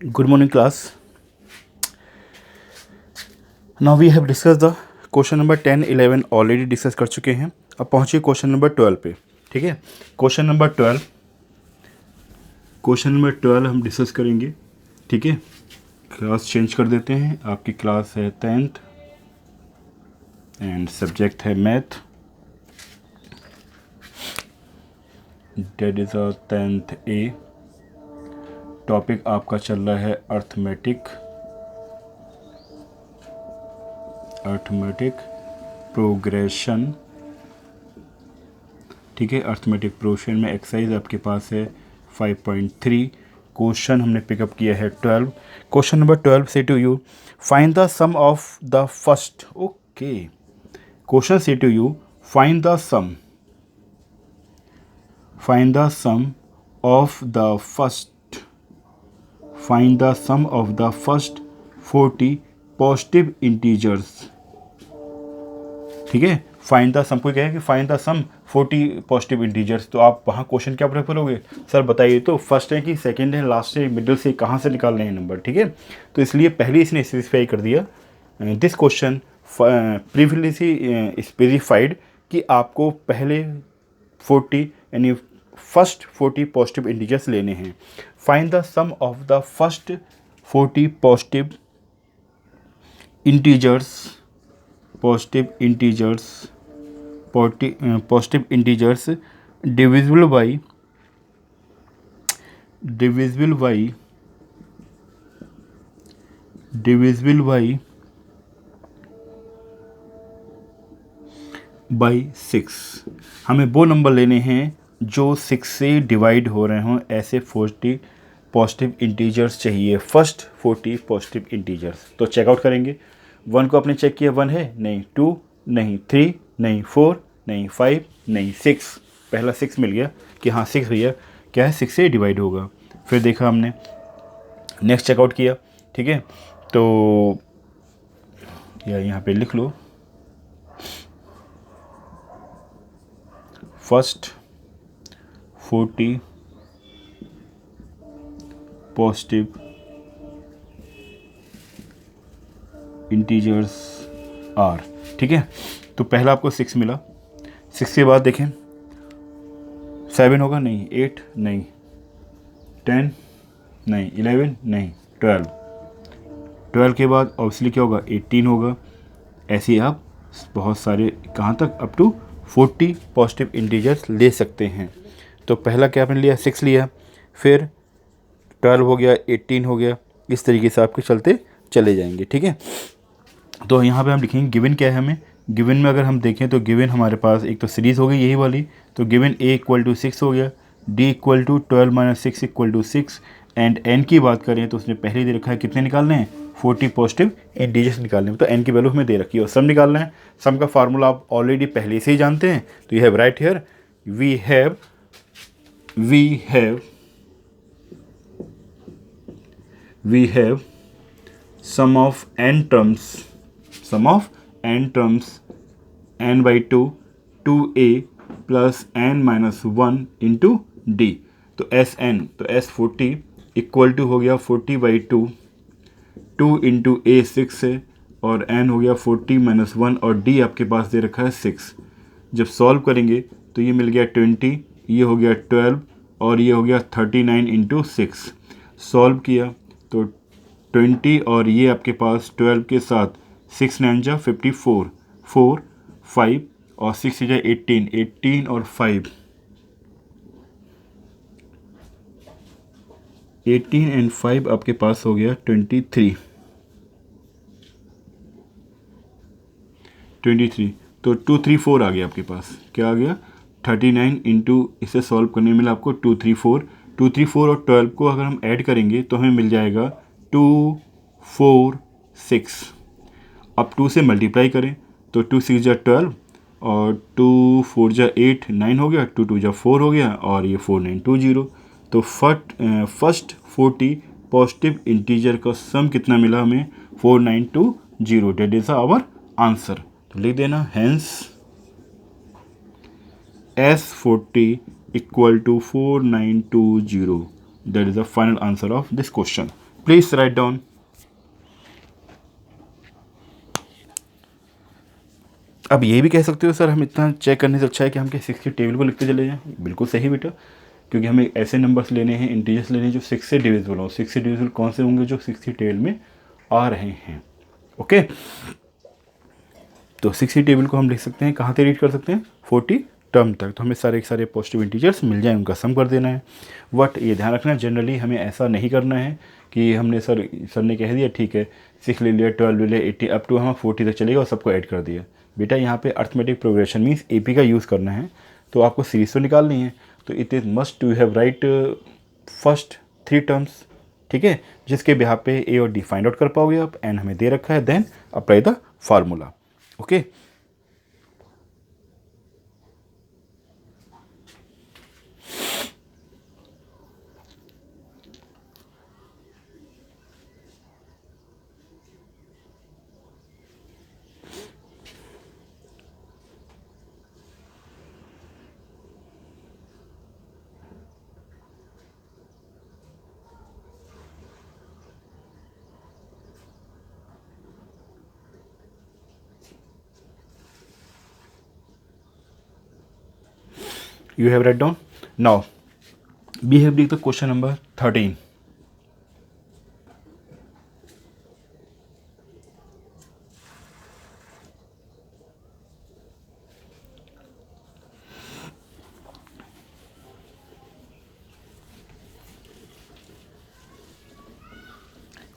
Good morning, class. Now we have discussed the question number 10, 11 already discuss कर चुके हैं. अब पहुँचिए क्वेश्चन नंबर 12 पे. ठीक है, क्वेश्चन नंबर 12 हम डिस्कस करेंगे. ठीक है, क्लास चेंज कर देते हैं. आपकी क्लास है 10th एंड सब्जेक्ट है math. That is a 10th A. Topic आपका चल रहा है अर्थमेटिक प्रोग्रेशन. ठीक है, अर्थमेटिक प्रोग्रेशन में एक्सरसाइज आपके पास है 5.3. क्वेश्चन हमने पिकअप किया है 12. Question number 12 says to you find the sum of the first. Okay, question says to you find the sum of the first 40 positive integers. ठीक है, फाइंड द सम. कोई कहे कि find the sum 40 positive integers, तो आप वहाँ question क्या prefer करोगे? सर बताइए तो फर्स्ट है कि सेकंड है, लास्ट है, मिडिल से, कहाँ से निकाल रहे हैं नंबर. ठीक है, तो इसलिए पहले इसने स्पेसिफाई कर दिया. दिस क्वेश्चन प्रीवियसली स्पेसिफाइड कि आपको पहले 40 यानी फर्स्ट 40 पॉजिटिव इंटीजर्स लेने हैं. Find the sum of the first 40 positive integers divisible by 6. हमें वो नंबर लेने हैं जो 6 से डिवाइड हो रहे हों. ऐसे 40 पॉजिटिव इंटीजर्स चाहिए, फर्स्ट 40 पॉजिटिव इंटीजर्स. तो चेकआउट करेंगे. 1 को आपने चेक किया, 1 है नहीं, 2 नहीं, 3 नहीं, 4 नहीं, 5 नहीं, 6. पहला 6 मिल गया कि हाँ 6 भैया क्या है, 6 से डिवाइड होगा. फिर देखा हमने, नेक्स्ट चेकआउट किया. ठीक है, तो या यहाँ पे लिख लो, फर्स्ट 40 पॉजिटिव इंटीजर्स आर. ठीक है, तो पहला आपको 6 मिला. 6 के बाद देखें 7 होगा नहीं, 8 नहीं, 10 नहीं, 11 नहीं, 12 के बाद ऑब्वियसली क्या होगा, 18 होगा. ऐसे ही आप बहुत सारे कहाँ तक, अप टू 40 पॉजिटिव इंटीजर्स ले सकते हैं. तो पहला क्या आपने लिया, 6 लिया, फिर 12 हो गया, 18 हो गया. इस तरीके से आपके चलते चले जाएंगे. ठीक है, तो यहाँ पे हम लिखेंगे गिवन क्या है. हमें गिवन में अगर हम देखें तो गिवन हमारे पास एक तो सीरीज़ हो गई यही वाली. तो गिवन A = 6 हो गया, D = 12 - 6 = 6. एंड n की बात करें तो उसने पहले दे रखा है कितने निकालने हैं, 40 पॉजिटिव इंटीजर्स निकालने हैं. तो n की वैल्यू हमें दे रखी है और सम निकालना है. सम का फार्मूला आप ऑलरेडी पहले से ही जानते हैं. तो you have write here, we have sum of n terms n/2 2a plus n-1 into d. तो Sn, तो S40 इक्वल टू हो गया 40/2, 2 इंटू a 6 है और n हो गया 40 - 1 और d आपके पास दे रखा है 6. जब सॉल्व करेंगे तो ये मिल गया 20, ये हो गया 12 और ये हो गया 39 इंटू 6. सॉल्व किया तो 20 और ये आपके पास 12 के साथ 6 9 जा 54, 4 5 और 6 जा 18 और 5 18 एंड 5 आपके पास हो गया 23. तो 234 आ गया आपके पास. क्या आ गया, 39 इंटू, इसे सॉल्व करने में मिला आपको 234 और 12 को अगर हम ऐड करेंगे तो हमें मिल जाएगा 246. अब 2 से मल्टीप्लाई करें तो 2 6 जा 12 और 2 4 जा 8 9 हो गया, 2 2 जा 4 हो गया और ये 4920. तो फर्स्ट 40 पॉजिटिव इंटीजर का सम कितना मिला हमें, 4920. That is our answer. तो लिख देना, hence S40 = 4920. That is the final answer of this question. Please write down. अब ये भी कह सकते हो सर हम इतना चेक करने से अच्छा है कि हम क्या 6 की टेबल को लिखते चले जाएं। बिल्कुल सही बेटा, क्योंकि हमें ऐसे नंबर्स लेने हैं, इंटीजर्स लेने हैं जो 6 से डिविजिबल हो। 6 से डिविजिबल कौन से होंगे? जो 6 की टेबल में आ रहे हैं। ओके, तो 6 की टेबल को हम लिख सकते हैं, कहाँ से रीड कर सकते हैं? 40 टर्म तक। तो हमें सारे के सारे पॉजिटिव इंटीजर्स मिल जाए, उनका सम कर देना है। बट ये ध्यान रखना, जनरली हमें ऐसा नहीं करना है कि हमने सर ने कह दिया ठीक है 6 ले लिया, 12 ले लिया, 80 अप टू हम 40 तक चलेगा और सबको ऐड कर दिया। बेटा यहाँ पे अर्थमेटिक प्रोग्रेशन मीन्स एपी का यूज़ करना है, तो आपको सीरीज तो निकालनी है। तो it is must to have write first 3 terms, ठीक है, जिसके बिहार पे ए और डी फाइंड आउट कर पाओगे आप। एन हमें दे रखा है, then apply the formula. Okay, you have write down. Now we have reached the question number 13.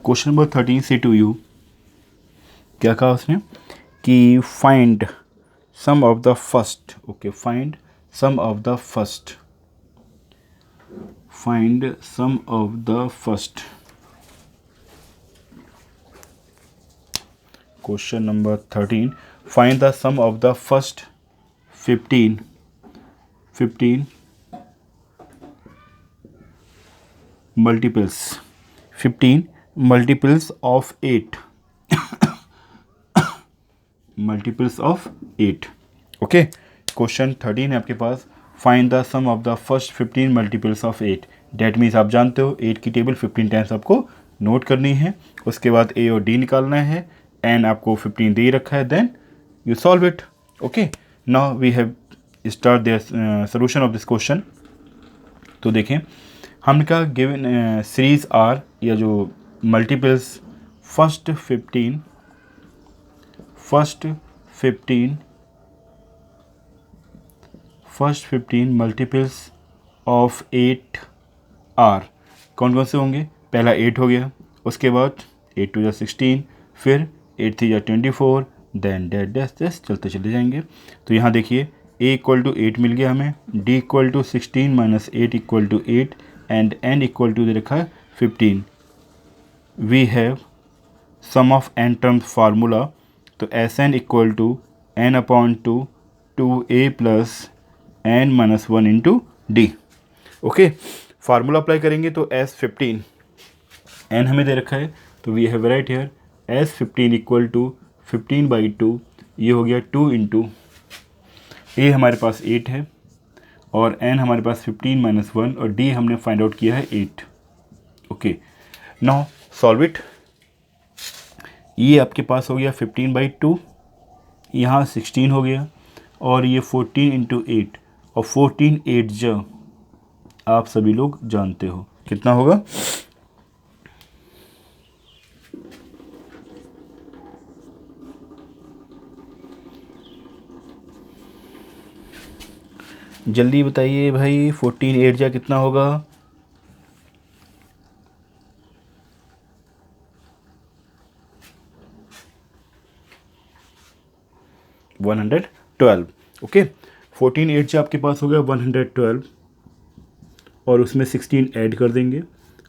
Question number 13 says to you क्या कहा उसने कि find sum of the first. Okay, find sum of the first, find sum of the first. Question number 13, find the sum of the first 15 multiples, 15 multiples of 8 multiples of 8। Okay, question 13 है आपके पास, find the sum of the first 15 multiples of 8। That means आप जानते हो 8 की table 15 times आपको note करनी है। उसके बाद ए और डी निकालना है, एन आपको 15 दे रखा है, then you solve it. Okay, now we have start the solution of this question. तो देखें, हमने कहा गिवन सीरीज आर, या जो multiples first 15 multiples of 8 are कौन कौन से होंगे? पहला 8 हो गया, उसके बाद 8 टू 16, फिर 8 three 24, then dash dash dash चलते चले जाएंगे। तो यहाँ देखिए ए इक्वल टू 8 मिल गया हमें, D equal to 16 minus 8 equal to 8, and N equal to दे रखा है 15। We have sum of N terms formula, तो S N equal to N upon two A plus N minus 1 into D. Okay, formula apply करेंगे तो S 15 N हमें दे रखा है, तो we have write here S 15 equal to 15/2, ये हो गया 2 इंटू ए हमारे पास 8 है और एन हमारे पास 15 माइनस 1 और डी हमने फाइंड आउट किया है 8। Okay, now solve it. ये आपके पास हो गया 15/2, यहाँ 16 हो गया, और ये 14 इंटू 8, और 14 8 जो आप सभी लोग जानते हो कितना होगा? जल्दी बताइए भाई, 14 8 जा कितना होगा? 112। ओके, 14 8 जा आपके पास हो गया 112, और उसमें 16 ऐड कर देंगे,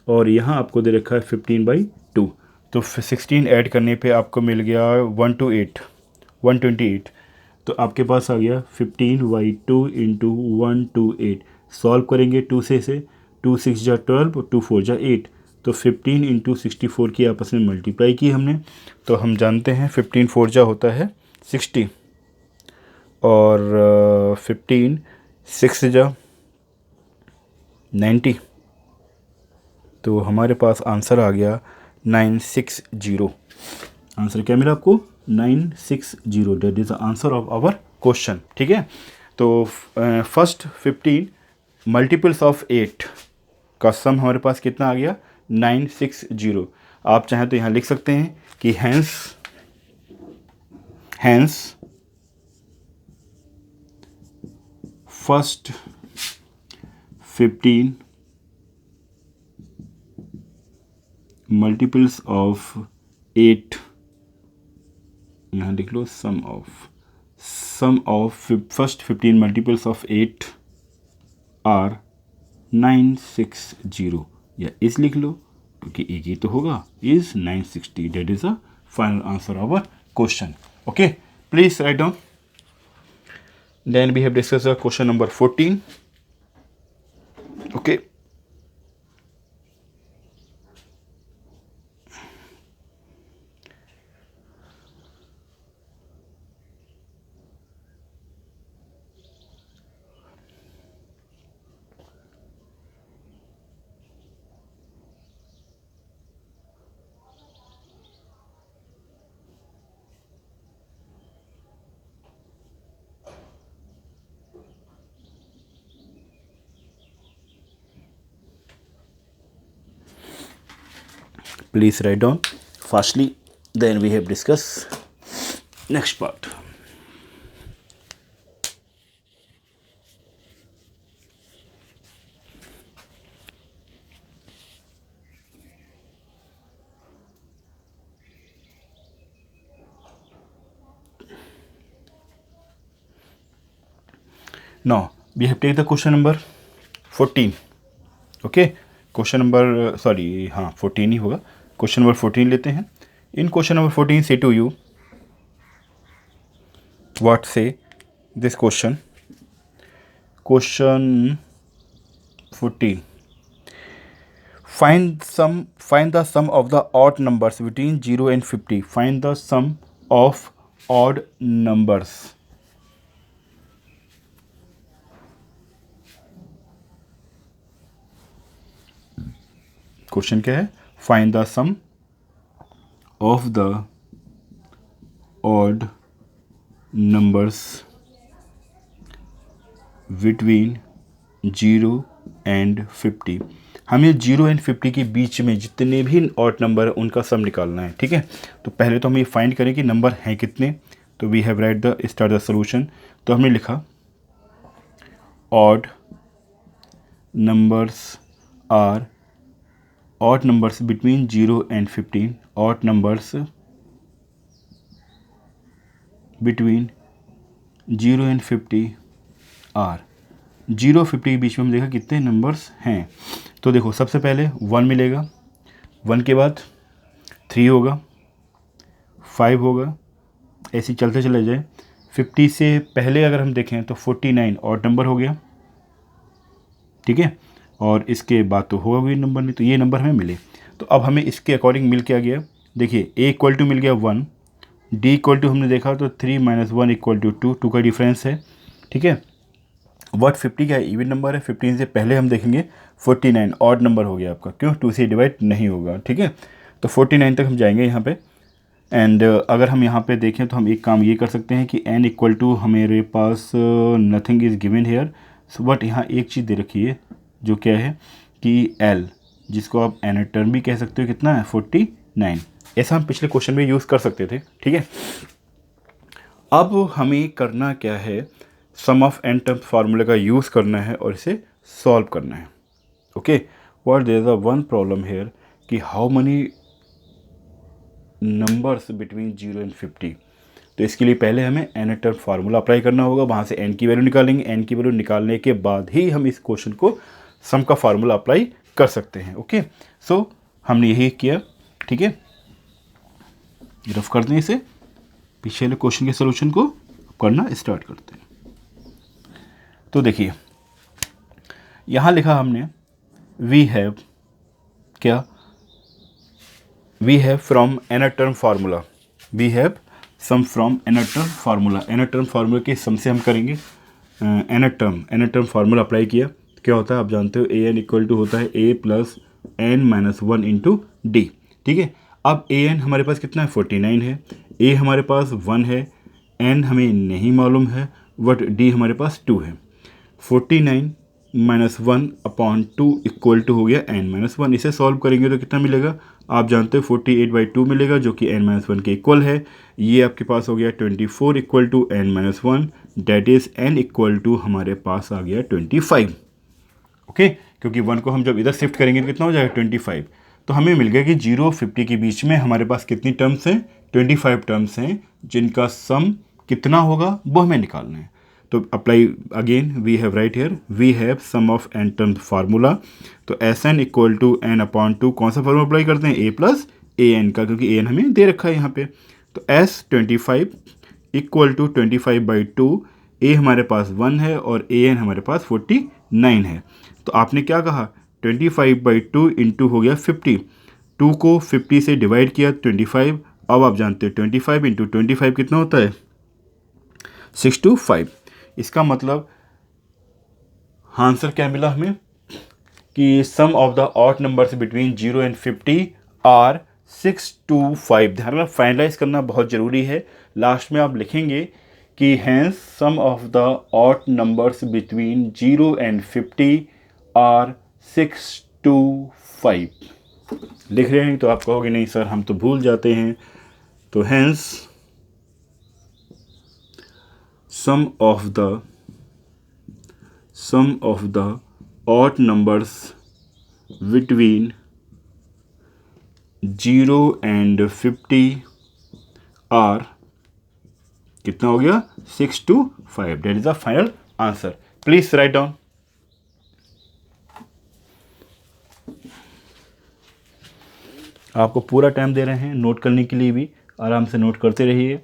और यहाँ आपको दे रखा है 15/2, तो 16 ऐड करने पे आपको मिल गया 128। तो आपके पास आ गया 15/2 इंटू 128। सॉल्व करेंगे 2 से इसे, 2 6 जा 12 और 2 4 जा 8, तो 15 इंटू 64 की आपस में मल्टीप्लाई की हमने। तो हम जानते हैं 15 4 जा होता है 60, और 15 6 जा 90, तो हमारे पास आंसर आ गया 960। आंसर क्या मिला आपको? 960। That is the answer of our question. ठीक है, तो फर्स्ट 15 मल्टीपल्स ऑफ 8 का सम हमारे पास कितना आ गया? 960। आप चाहें तो यहाँ लिख सकते हैं कि हैंस फर्स्ट 15 मल्टीपल्स ऑफ 8, यहाँ लिख लो sum of first 15 multiples of 8 are 960, या इस लिख लो क्योंकि एक ही तो होगा, is 960। That is the final answer of our question. Okay, please write down. Then we have discuss question number 14। Okay, please write down fastly, then we have discussed next part. Now we have take the question number 14. Okay, question number 14 ही होगा। Question number 14 लेते हैं। इन question number 14 से to you what से this question 14, find the sum of the odd numbers between 0 and 50. Find the sum of odd numbers. Question क्या है? Find the sum of the odd numbers between 0 and 50। हमें 0 and 50 के बीच में जितने भी odd number है उनका सम निकालना है। ठीक है, तो पहले तो हम ये फाइंड करें कि नंबर हैं कितने। तो we have write the start the solution. तो हमने लिखा odd numbers are odd numbers between 0 and 15, odd numbers between 0 and 50 are 0 50 के बीच में हम देखा कितने नंबर्स हैं। तो देखो सबसे पहले 1 मिलेगा, 1 के बाद 3 होगा, 5 होगा, ऐसे चलते चले जाए। 50 से पहले अगर हम देखें तो 49 ऑड नंबर हो गया। ठीक है, और इसके बाद तो होगा भी नंबर नहीं, तो ये नंबर हमें मिले। तो अब हमें इसके अकॉर्डिंग मिल के आ गया। देखिए ए इक्वल टू मिल गया 1, डी इक्वल टू हमने देखा तो 3 - 1 इक्वल टू 2, 2 का डिफरेंस है। ठीक है, व्हाट 50 का इवन नंबर है। 15 से पहले हम देखेंगे 49 ऑड नंबर हो गया आपका, क्यों? 2 से डिवाइड नहीं होगा। ठीक है, तो 49 तक हम जाएंगे यहाँ पे। एंड अगर हम यहाँ पे देखें तो हम एक काम ये कर सकते हैं कि n इक्वल टू हमारे पास nothing is given here. So but यहाँ एक चीज़ दे रखी है जो क्या है कि L, जिसको आप एन टर्म भी कह सकते हो, कितना है 49। ऐसा हम पिछले क्वेश्चन में यूज़ कर सकते थे। ठीक है, अब हमें करना क्या है? सम ऑफ एन टर्म फार्मूले का यूज़ करना है और इसे सॉल्व करना है। Okay, what there is a one problem here कि how many numbers between 0 and 50। तो इसके लिए पहले हमें एन टर्म फार्मूला अप्लाई करना होगा, वहाँ से एन की वैल्यू निकालेंगे। एन की वैल्यू निकालने के बाद ही हम इस क्वेश्चन को सम का फार्मूला अप्लाई कर सकते हैं। ओके, सो हमने यही किया। ठीक है, रफ करते हैं इसे, पीछे वाले क्वेश्चन के सोल्यूशन को करना स्टार्ट करते हैं। तो देखिए यहाँ लिखा हमने वी हैव क्या, we have from n term formula, we have sum from n term formula. N term formula के सम से हम करेंगे एन टर्म फार्मूला अप्लाई किया। क्या होता है आप जानते हो, ए एन इक्वल टू होता है ए प्लस n-1 इंटू डी। ठीक है, अब ए एन हमारे पास कितना है 49 है, ए हमारे पास 1 है, एन हमें नहीं मालूम है, बट डी हमारे पास 2 है। 49 -1 अपॉन 2 इक्वल टू हो गया n-1। इसे सॉल्व करेंगे तो कितना मिलेगा, आप जानते हो 48/2 मिलेगा जो कि n-1 के इक्वल है। ये आपके पास हो गया 24 equal to n-1, that is n equal to हमारे पास आ गया 25। ओके, क्योंकि 1 को हम जब इधर शिफ्ट करेंगे तो कितना हो जाएगा 25। तो हमें मिल गया कि 0-50 के बीच में हमारे पास कितनी टर्म्स हैं, 25 टर्म्स हैं, जिनका सम कितना होगा वो हमें निकालना है। तो apply again, we have write here, we have sum of N terms formula. तो S N equal to N upon 2, कौन सा फार्मूला अप्लाई करते हैं, ए प्लस ए एन का, क्योंकि ए एन हमें दे रखा है यहाँ पे। तो एस 25 इक्वल टू 25/2, ए हमारे पास 1 है और ए एन हमारे पास 49 है। तो आपने क्या कहा, 25/2 इंटू हो गया 50, 2 को 50 से डिवाइड किया 25। अब आप जानते हो 25 इंटू 25 कितना होता है 625। इसका मतलब आंसर क्या मिला हमें कि sum of the odd numbers between 0 and 50 are 625। ध्यान रखना, फाइनलाइज करना बहुत ज़रूरी है। लास्ट में आप लिखेंगे कि hence sum of the odd numbers between 0 and 50 are 625। लिख रहे हैं तो आप कहोगे नहीं सर हम तो भूल जाते हैं। तो hence sum of the odd numbers between 0 and 50 are कितना हो गया 625। That is the final answer. Please write down. आपको पूरा टाइम दे रहे हैं नोट करने के लिए, भी आराम से नोट करते रहिए।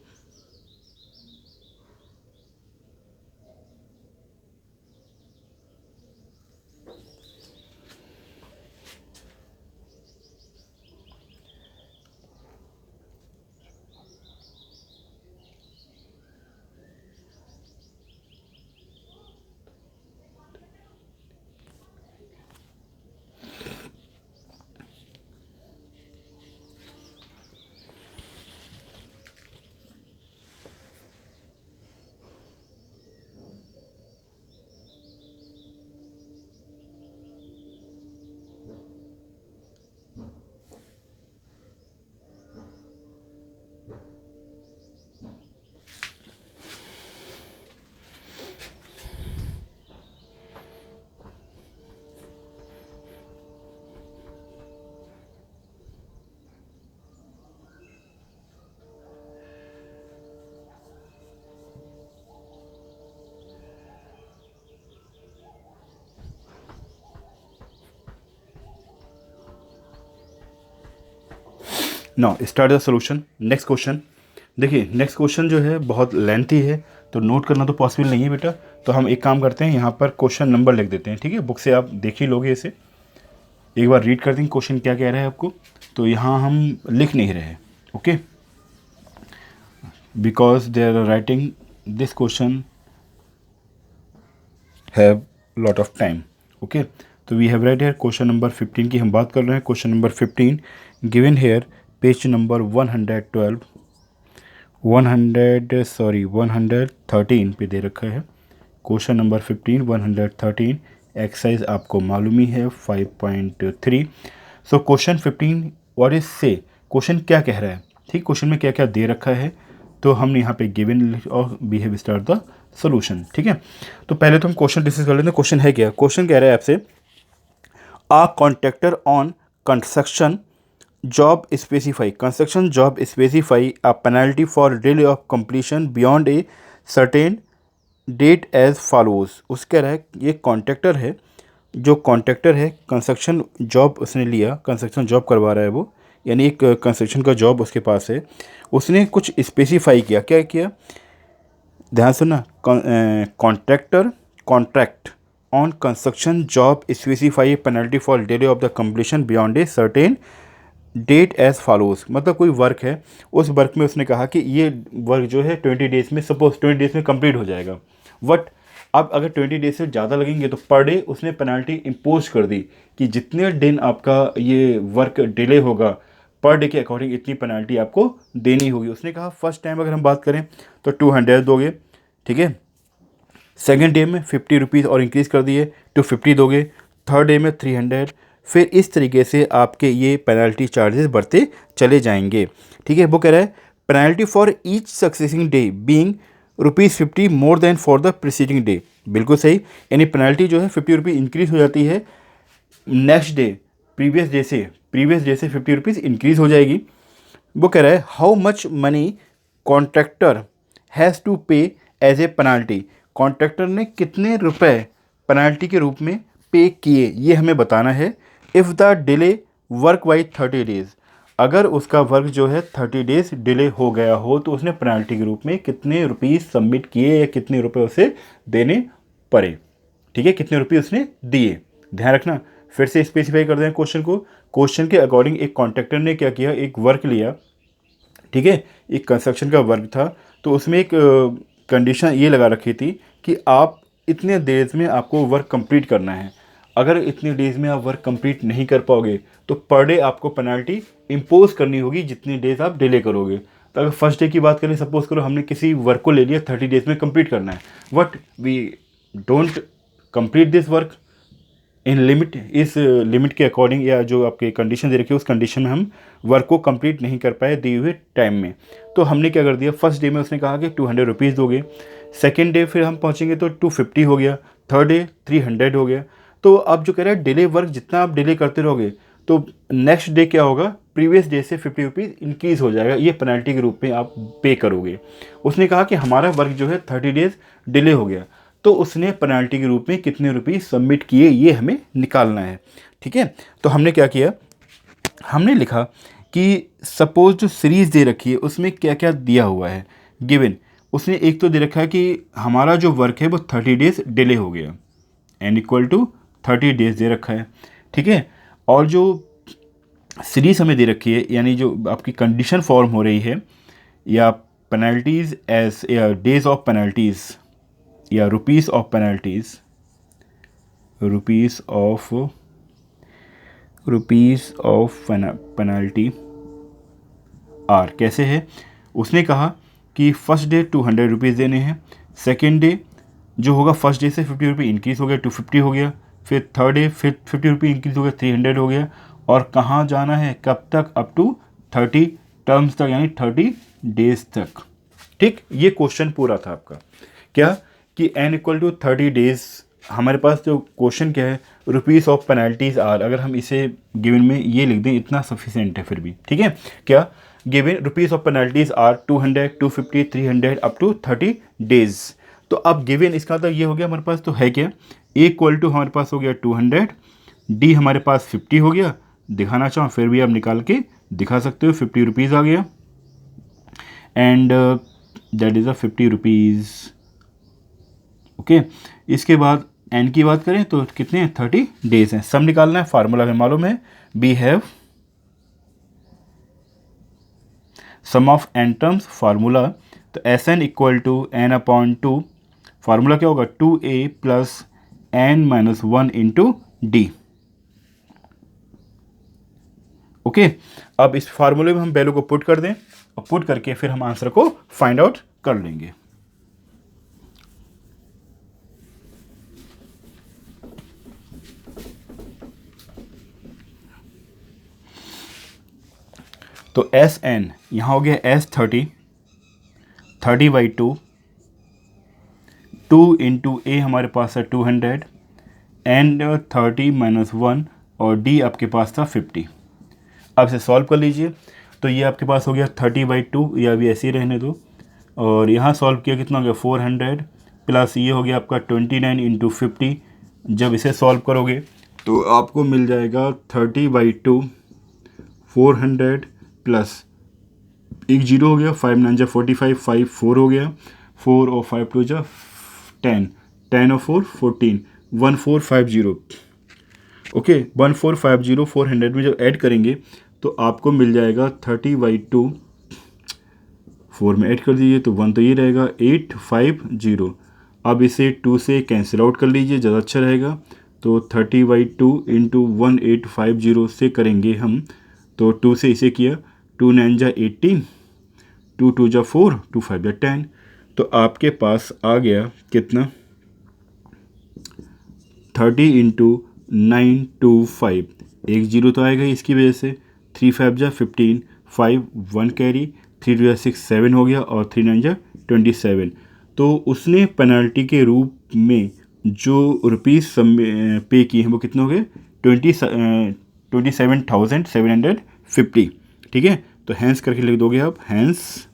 Now start the solution. Next question देखिए, नेक्स्ट क्वेश्चन जो है बहुत लेंथी है तो नोट करना तो पॉसिबल नहीं है बेटा। तो हम एक काम करते हैं, यहाँ पर क्वेश्चन नंबर लिख देते हैं। ठीक है, बुक से आप देख ही लोगे इसे, एक बार रीड कर देंगे क्वेश्चन क्या कह रहा है आपको। तो यहाँ हम लिख नहीं रहे, okay, because they are writing this question have lot of time. Okay, तो we have write here question number 15 की हम बात कर रहे हैं। Question number 15 given here page number 113 पे दे रखा है। क्वेश्चन नंबर 15 113 एक्सरसाइज आपको मालूम ही है 5.3। सो क्वेश्चन 15 व्हाट इज से, क्वेश्चन क्या कह रहा है, ठीक, क्वेश्चन में क्या क्या दे रखा है तो हमने यहाँ पे गिवन और we have start the solution. ठीक है, तो पहले तो हम क्वेश्चन डिस्कस कर लेते हैं। क्वेश्चन है क्या, क्वेश्चन कह रहा है आपसे a contractor on construction job specify construction job specify a penalty for delay of completion beyond a certain date as follows। उस कह रहा है ये कॉन्ट्रैक्टर है, जो कॉन्ट्रैक्टर है कंस्ट्रक्शन जॉब उसने लिया, कंस्ट्रक्शन जॉब करवा रहा है वो, यानी एक कंस्ट्रक्शन का जॉब उसके पास है, उसने कुछ स्पेसिफाई किया। क्या किया, ध्यान सुनना, contractor contract on construction job specify penalty for delay of the completion beyond a certain date as follows. मतलब कोई वर्क है, उस वर्क में उसने कहा कि ये वर्क जो है 20 डेज़ में, सपोज 20 डेज़ में कंप्लीट हो जाएगा। बट अब अगर 20 डेज से ज़्यादा लगेंगे तो पर डे उसने पेनल्टी इम्पोज कर दी कि जितने दिन आपका ये वर्क डिले होगा पर डे के अकॉर्डिंग इतनी पेनल्टी आपको देनी होगी। उसने कहा फर्स्ट टाइम अगर हम बात करें तो 200 दोगे, ठीक है। सेकेंड डे में 50 रुपीज़ और इंक्रीज़ कर दिए टू 50 दोगे, थर्ड डे में 300, फिर इस तरीके से आपके ये पेनल्टी चार्जेस बढ़ते चले जाएंगे, ठीक है। वो कह रहा है penalty for each succeeding day being ₹50 more than for the preceding day. बिल्कुल सही, यानी पेनल्टी जो है 50 रुपीज़ इंक्रीज़ हो जाती है नेक्स्ट डे, प्रीवियस डे से 50 रुपीज़ इंक्रीज़ हो जाएगी। वो कह रहा है how much money contractor has to pay as a penalty. Contractor ने कितने रुपए पेनल्टी के रूप में पे किए ये हमें बताना है। If the delay work by 30 days, अगर उसका वर्क जो है 30 डेज़ डिले हो गया हो तो उसने पेनल्टी के रूप में कितने रुपीज़ सबमिट किए या कितने रुपए उसे देने पड़े, ठीक है, कितने रुपये उसने दिए, ध्यान रखना। फिर से स्पेसिफाई कर दें क्वेश्चन को। क्वेश्चन के अकॉर्डिंग एक कॉन्ट्रैक्टर ने क्या किया, एक वर्क लिया, ठीक है, एक कंस्ट्रक्शन का वर्क था, तो उसमें एक कंडीशन ये लगा रखी थी कि आप इतने डेज में आपको वर्क कंप्लीट करना है। अगर इतने डेज में आप वर्क कंप्लीट नहीं कर पाओगे तो पर डे आपको पेनल्टी इम्पोज करनी होगी जितनी डेज आप डिले करोगे। तो अगर फर्स्ट डे की बात करें, सपोज करो हमने किसी वर्क को ले लिया 30 डेज में कंप्लीट करना है, but we don't complete this work in limit, इस लिमिट के अकॉर्डिंग या जो आपके कंडीशन दे रखी है उस कंडीशन में हम वर्क को कंप्लीट नहीं कर पाए दिए हुए टाइम में, तो हमने क्या कर दिया, फर्स्ट डे में उसने कहा कि 200 रुपीज़ दोगे, सेकेंड डे फिर हम पहुंचेंगे तो 250 हो गया, थर्ड डे 300 हो गया। तो अब जो कह रहा है डिले वर्क जितना आप डिले करते रहोगे तो नेक्स्ट डे क्या होगा, प्रीवियस डे से 50 रुपीज़ इंक्रीज़ हो जाएगा, ये पेनल्टी के रूप में आप पे करोगे। उसने कहा कि हमारा वर्क जो है 30 डेज़ डिले हो गया, तो उसने पेनल्टी के रूप में कितने रुपये सबमिट किए ये हमें निकालना है, ठीक है। तो हमने क्या किया, हमने लिखा कि सपोज जो सीरीज़ दे रखी है उसमें क्या क्या दिया हुआ है गिवन। उसने एक तो दे रखा है कि हमारा जो वर्क है वो 30 डेज़ डिले हो गया, n इक्वल टू 30 डेज़ दे रखा है, ठीक है। और जो सीरीज़ हमें दे रखी है, यानी जो आपकी कंडीशन फॉर्म हो रही है, या पेनल्टीज़ एज या डेज ऑफ पेनल्टीज़ या rupees of penalties, rupees of penalty are कैसे है। उसने कहा कि फर्स्ट डे 200 रुपीज़ देने हैं, सेकेंड डे जो होगा फर्स्ट डे से 50 रुपये इंक्रीज़ हो गया 250 हो गया, फिर थर्ड डे फिर 50 रुपये इंक्रीज़ हो गया 300 हो गया, और कहाँ जाना है कब तक, अप टू 30 टर्म्स तक, यानी 30 डेज़ तक, ठीक। ये क्वेश्चन पूरा था आपका क्या कि n इक्वल टू 30 डेज़। हमारे पास जो क्वेश्चन क्या है, रुपीज़ ऑफ पेनल्टीज़ आर, अगर हम इसे गिवन में ये लिख दें इतना सफिशिएंट है फिर भी, ठीक है। क्या given rupees of penalties are 200 250 300 up to 30 days. तो अब गिवन इसका तो ये हो गया हमारे पास, तो है क्या, ए इक्वल टू हमारे पास हो गया 200, डी हमारे पास 50 हो गया, दिखाना चाहो फिर भी आप निकाल के दिखा सकते हो, 50 रुपीज़ आ गया, and that is a 50 rupees, okay. इसके बाद एन की बात करें तो कितने हैं, 30 डेज़ हैं। सम निकालना है, फार्मूला हमें मालूम है, we have sum of N terms, formula, तो S N equal to N upon 2, formula क्या होगा 2a plus N minus 1 into D, okay. अब इस फार्मूले में हम वैल्यू को पुट कर दें और पुट करके फिर हम आंसर को फाइंड आउट कर लेंगे। तो एस एन यहाँ हो गया एस 30 बाई 2 इंटू ए हमारे पास है 200 एंड 30 माइनस 1 और डी आपके पास था 50। अब इसे सॉल्व कर लीजिए, तो ये आपके पास हो गया 30 बाई 2, या अभी ऐसे ही रहने दो, और यहाँ सॉल्व किया कितना हो गया 400 प्लस ये हो गया आपका 29 इंटू 50। जब इसे सॉल्व करोगे तो आपको मिल जाएगा 30 बाई 2 400 प्लस एक जीरो हो गया, 5 9 जा 45, 5 4 हो गया, 4 और 5 2 जा 10, 10 और 4 14, 1450, ओके। 1450 400 में जब ऐड करेंगे तो आपको मिल जाएगा 30 बाई 2, 4 में ऐड कर दीजिए तो 1 तो ये रहेगा 850। अब इसे 2 से कैंसिल आउट कर लीजिए, ज़्यादा अच्छा रहेगा, तो 30/2 इंटू 1850 से करेंगे हम। तो 2 से इसे किया, 2 9 जा 18, 2 2 जा 4, 2 5 जा 10। तो आपके पास आ गया कितना, 30 इंटू 925, एक जीरो तो आएगा ही इसकी वजह से। 3 5 जा 15, 5 1 कैरी, 3 2 जा 6 7 हो गया, और 3 9 जा 27। तो उसने पेनल्टी के रूप में जो रुपीज़ पे किए हैं वो कितने हो गए, 27,750। ठीक है, तो हैंस करके लिख दोगे आप, hence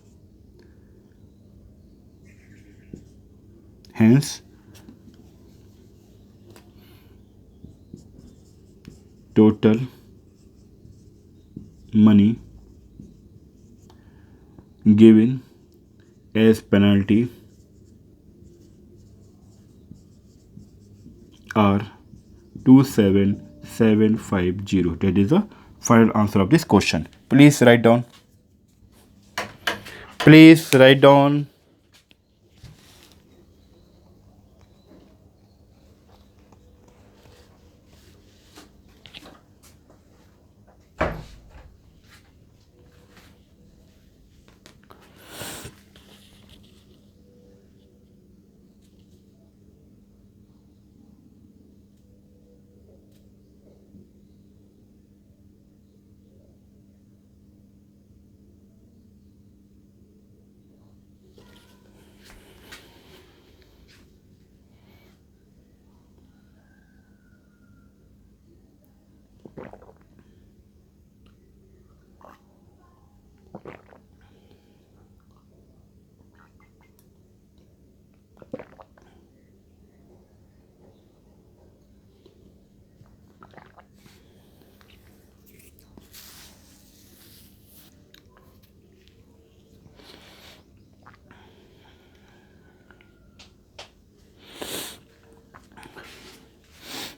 total money given as penalty are 27750. That is the final answer of this question. Please write down. Please write down.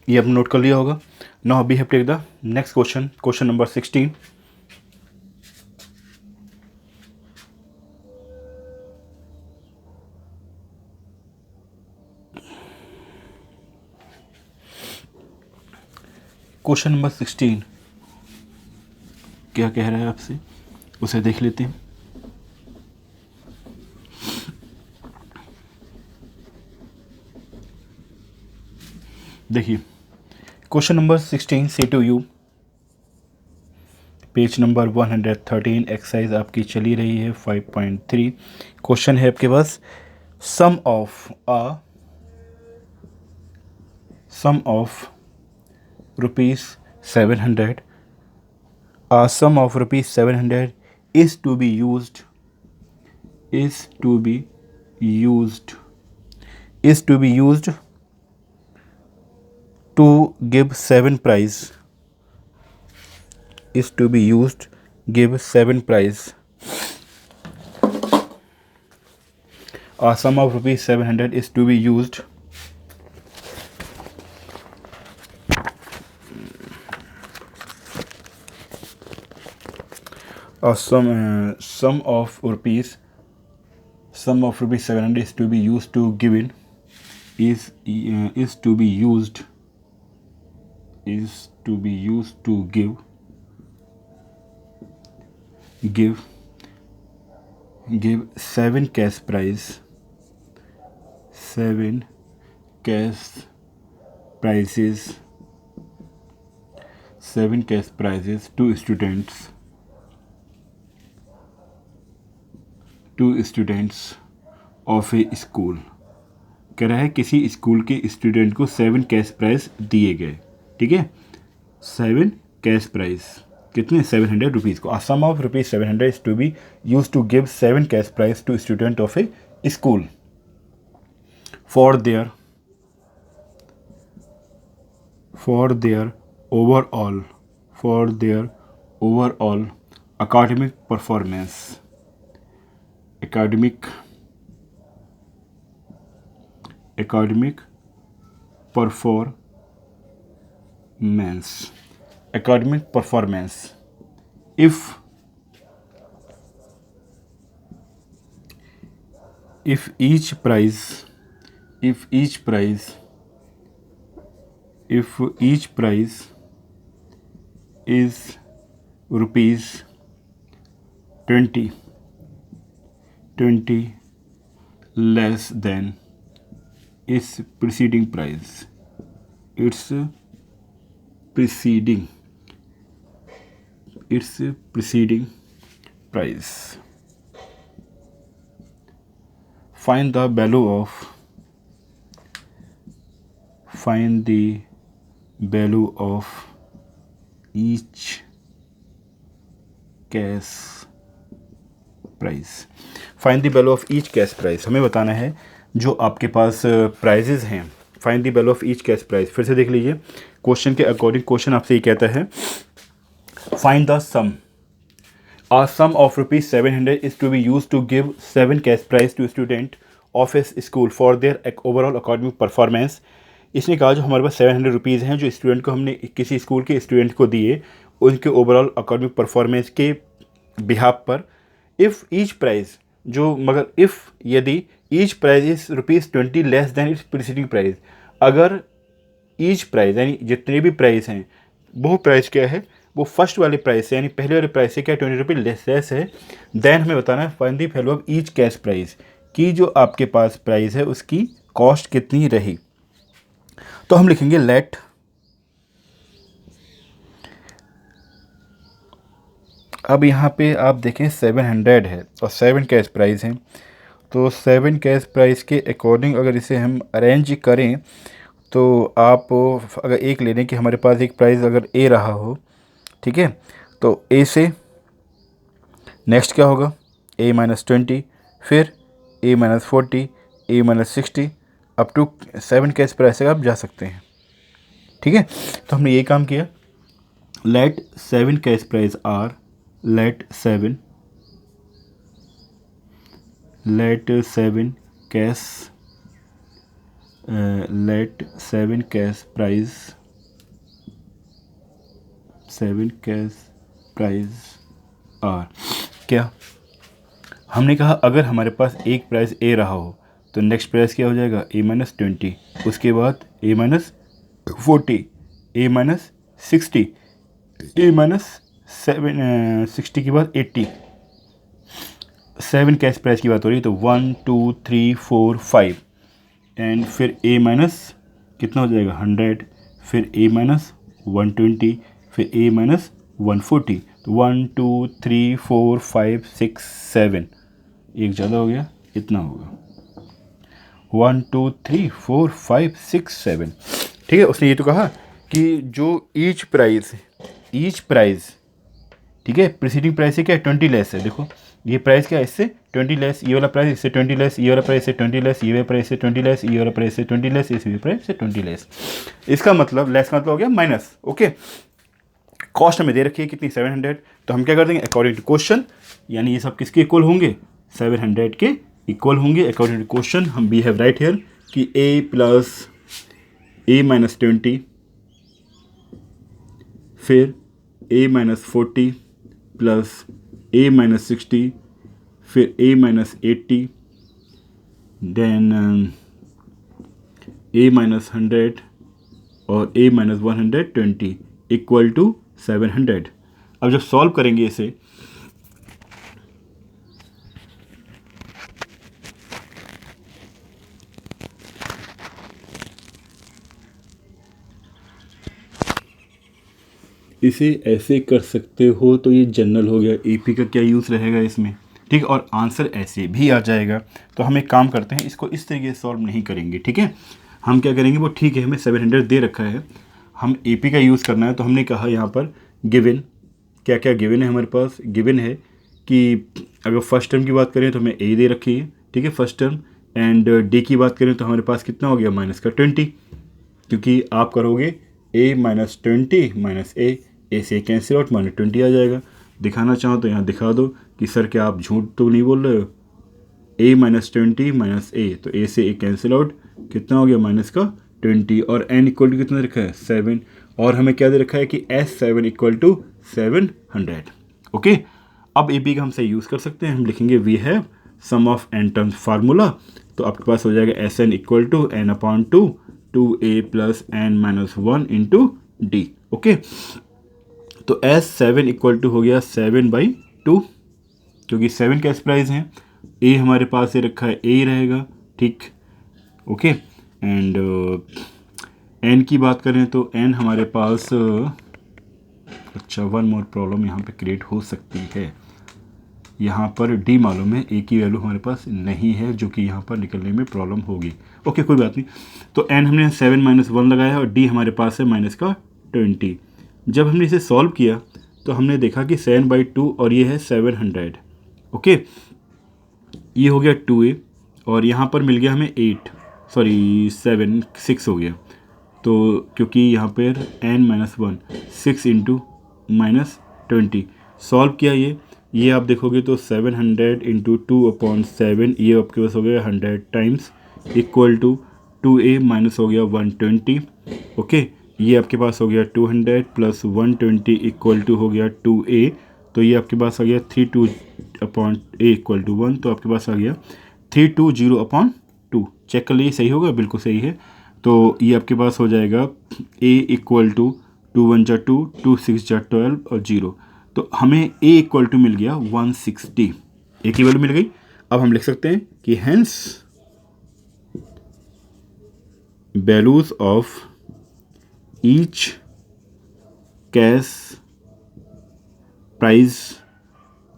ये आपने नोट कर लिया होगा। Now we have take the next question, question number 16। Question number 16 क्या कह रहा है आपसे, उसे देख लेते हैं। देखिए, क्वेश्चन नंबर 16 से to you, page number 113, exercise आपकी चली रही है 5.3। क्वेश्चन है आपके पास, sum of rupees 700, sum of rupees 700 is to be used to give 7 prize, give 7 prize. A sum of rupees 700 is to be used sum of rupees 700 is to be used to given is to be used to give 7 cash prize, 7 cash prizes, 7 cash prizes to students of a school. कह रहा है किसी school के student को 7 cash prize दिए गए। ठीक है, 7 कैश प्राइज कितने, 700 रुपीज़ को। Sum of rupees 700 is to be use to give 7 cash prize to student of a school for their overall academic performance, academic performance if each prize if each price is rupees 20 less than its preceding price, its preceding price, find the value of each cash price. Find the value of each cash price, हमें बताना है जो आपके पास prizes हैं. Find the value of each cash price. फिर से देख लीजिए क्वेश्चन के अकॉर्डिंग. क्वेश्चन आपसे ये कहता है find the sum. A sum of rupees 700 is to be used to give 7 cash prize to student of a school for their overall academic performance. इसने कहा जो हमारे पास 700 रुपीज़ हैं जो स्टूडेंट को हमने किसी स्कूल के स्टूडेंट को दिए उनके ओवरऑल अकेडमिक परफॉर्मेंस के बिहाफ पर. इफ़ ईच प्राइज़ जो मगर इफ़ यदि each prize is rupees 20 less than its preceding prize, अगर ईच प्राइज यानी जितने भी प्राइस हैं वो प्राइस क्या है, वो फर्स्ट वाले प्राइस से यानी पहले वाले प्राइस से क्या 20 रुपये लेस है, देन हमें बताना है find the value of each cash price कि जो आपके पास प्राइस है उसकी कॉस्ट कितनी रही. तो हम लिखेंगे लेट अब यहाँ पे आप देखें 700 है और 7 कैश प्राइस हैं. तो 7 कैश प्राइस के अकॉर्डिंग अगर इसे हम अरेंज करें तो आप अगर एक ले लें कि हमारे पास एक प्राइस अगर ए रहा हो, ठीक है, तो ए से नेक्स्ट क्या होगा A-20, फिर A-40, A-60 up to 7 cash price से आप जा सकते हैं. ठीक है, तो हमने ये काम किया. Let 7 cash price are let 7 cash price are. क्या हमने कहा अगर हमारे पास एक प्राइस ए रहा हो तो नेक्स्ट प्राइस क्या हो जाएगा A-20, उसके बाद A-40, A-60, A-60 के बाद 80. 7 कैश प्राइस की बात हो रही है तो 1 2 3 4 5 एंड फिर A माइनस कितना हो जाएगा 100, फिर A-120, फिर A-140. तो 1 2 3 4 5 6 7 एक ज़्यादा हो गया, इतना होगा 1 2 3 4 5 6 7. ठीक है, उसने ये तो कहा कि जो ईच प्राइस ठीक है प्रीसीडिंग प्राइस से क्या 20 लेस है. देखो ये प्राइस क्या है इससे 20 लेस, ये वाला प्राइस इससे 20 लेस, ये वाला प्राइस से 20 लेस, ये वाला प्राइस से 20 लेस, ये वाला प्राइस से 20 लेस, इस वाले प्राइस से 20 लेस. इसका मतलब लेस का मतलब हो गया माइनस. ओके, कॉस्ट हमें दे रखी है कितनी 700. तो हम क्या कर देंगे अकॉर्डिंग टू क्वेश्चन, यानी ये सब किसके इक्वल होंगे 700 के इक्वल होंगे अकॉर्डिंग टू क्वेश्चन. हम वी हैव राइट हियर कि A प्लस A-20, फिर A-40 प्लस A-60, फिर A-80, देन A-100 और A-120 इक्वल टू 700. अब जब सॉल्व करेंगे इसे ऐसे कर सकते हो. तो ये जनरल हो गया, एपी का क्या यूज़ रहेगा इसमें, ठीक है, और आंसर ऐसे भी आ जाएगा. तो हम एक काम करते हैं, इसको इस तरीके से सॉल्व नहीं करेंगे. ठीक है, हम क्या करेंगे वो ठीक है हमें 700 दे रखा है, हम एपी का यूज़ करना है. तो हमने कहा यहाँ पर गिवन क्या क्या गिवन है हमारे पास. गिवन है कि अगर फर्स्ट टर्म की बात करें तो हमें ए दे रखी है, ठीक है, फर्स्ट टर्म. एंड डी की बात करें तो हमारे पास कितना हो गया माइनस का 20, क्योंकि आप करोगे A-20 माइनस ए से कैंसिल आउट -20 आ जाएगा. दिखाना चाहो तो यहाँ दिखा दो कि सर क्या आप झूठ तो नहीं बोल रहे हो. A-20 माइनस ए, तो ए से ए कैंसिल आउट, कितना हो गया माइनस का 20, और n इक्वल टू कितना रखा है 7, और हमें क्या दे रखा है कि S7 इक्वल टू 700. ओके, अब ए बी का हम सही यूज़ कर सकते हैं. हम लिखेंगे we have sum of n terms formula. तो आपके पास हो जाएगा SN equal to n/2 2a plus n minus 1 into D. Okay, तो एस 7 इक्वल टू हो गया 7/2, क्योंकि 7 कैश प्राइस हैं, ए हमारे पास ये रखा है, ए ही रहेगा, ठीक। ओके, एंड एन की बात करें तो एन हमारे पास अच्छा, वन मोर प्रॉब्लम यहाँ पे क्रिएट हो सकती है। यहाँ पर डी मालूम है, ए की वैल्यू हमारे पास नहीं है, जो कि यहाँ पर निकलने में प्रॉब्लम होगी। ओके, कोई बात नहीं। तो एन हमने 7-1 लगाया और डी हमारे पास है माइनस का 20। जब हमने इसे सॉल्व किया तो हमने देखा कि 7/2 और ये है 700। ओके, ये हो गया 2a और यहाँ पर मिल गया हमें 6 हो गया। तो क्योंकि यहाँ पर n-1 6 इंटू माइनस 20 सॉल्व किया, ये आप देखोगे तो 700 इंटू 2/7, ये आपके पास हो गया 100 times equal to 2a minus हो गया 120। ओके, ये आपके पास हो गया 200 प्लस 120 इक्वल टू हो गया 2a, तो ये आपके पास आ गया 32/a इक्वल टू 1, तो आपके पास आ गया 320/2। चेक कर लीजिए, सही होगा, बिल्कुल सही है। तो ये आपके पास हो जाएगा a इक्वल टू 2 1 जा 2, 2 6 जा 12 और 0, तो हमें a इक्वल टू मिल गया 160, a की वैल्यू मिल गई। अब हम लिख सकते हैं कि hence values of each cash price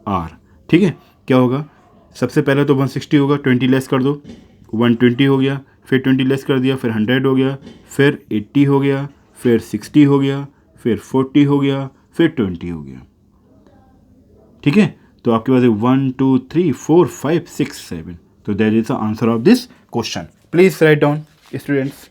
are. ठीक है, क्या होगा, सबसे पहले तो 160 होगा, 20 लेस कर दो, 120 हो गया, फिर 20 लेस कर दिया, फिर 100 हो गया, फिर 80 हो गया, फिर 60 हो गया, फिर 40 हो गया, फिर 20 हो गया। ठीक है, तो आपके पास 1 2 3 4 5 6 7, तो that is the answer of this question. Please write down students.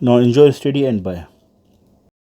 Now enjoy study and bye.